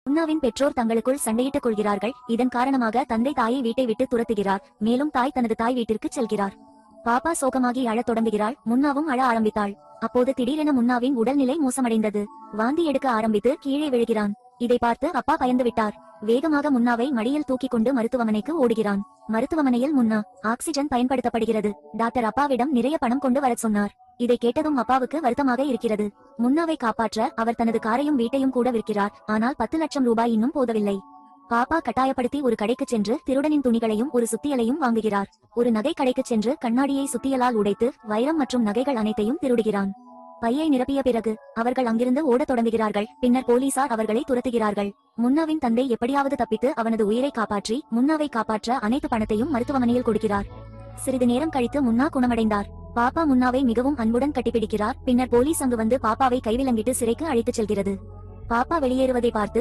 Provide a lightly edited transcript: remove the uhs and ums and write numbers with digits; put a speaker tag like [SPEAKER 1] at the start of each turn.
[SPEAKER 1] முன்னாவின் பெற்றோர் தங்களுக்குள் சண்டையிட்டுக் கொள்கிறார்கள். இதன் காரணமாக தந்தை தாயை வீட்டை விட்டு துரத்துகிறார். மேலும் தாய் தனது தாய் வீட்டிற்கு செல்கிறார். பாப்பா சோகமாகி அழத் தொடங்குகிறாள். முன்னாவும் அழ ஆரம்பித்தாள். அப்போது திடீரென முன்னாவின் உடல்நிலை மோசமடைந்தது. வாந்தி எடுக்க ஆரம்பித்து கீழே விழுகிறான். இதை பார்த்து அப்பா பயந்து விட்டார். வேகமாக முன்னாவை மடியில் தூக்கிக் கொண்டு மருத்துவமனைக்கு ஓடுகிறான். மருத்துவமனையில் முன்னா ஆக்சிஜன் பயன்படுத்தப்படுகிறது. டாக்டர் அப்பாவிடம் நிறைய பணம் கொண்டு வரச் சொன்னார். இதை கேட்டதும் அப்பாவுக்கு வருத்தமாக இருக்கிறது. முன்னாவை காப்பாற்ற அவர் தனது காரையும் வீட்டையும் கூட விற்கிறார். ஆனால் 10 லட்சம் ரூபாய் இன்னும் போதவில்லை. பாப்பா கட்டாயப்படுத்தி ஒரு கடைக்கு சென்று திருடனின் துணிகளையும் ஒரு சுத்தியலையும் வாங்குகிறார். ஒரு நகை கடைக்கு சென்று கண்ணாடியை சுத்தியலால் உடைத்து வைரம் மற்றும் நகைகள் அனைத்தையும் திருடுகிறான். பையை நிரப்பிய பிறகு அவர்கள் அங்கிருந்து ஓடத் தொடங்குகிறார்கள். பின்னர் போலீசார் அவர்களை துரத்துகிறார்கள். முன்னாவின் தந்தை எப்படியாவது தப்பித்து அவனது உயிரை காப்பாற்றி முன்னாவை காப்பாற்ற அனைத்து பணத்தையும் மருத்துவமனையில் கொடுக்கிறார். சிறிது நேரம் கழித்து முன்னா குணமடைந்தார். பாப்பா முன்னாவை மிகவும் அன்புடன் கட்டிப்பிடிக்கிறார். பின்னர் போலீஸ் அங்கு வந்து பாப்பாவை கைவிலங்கிட்டு சிறைக்கு அழைத்துச் செல்கிறது. பாப்பா வெளியேறுவதை பார்த்து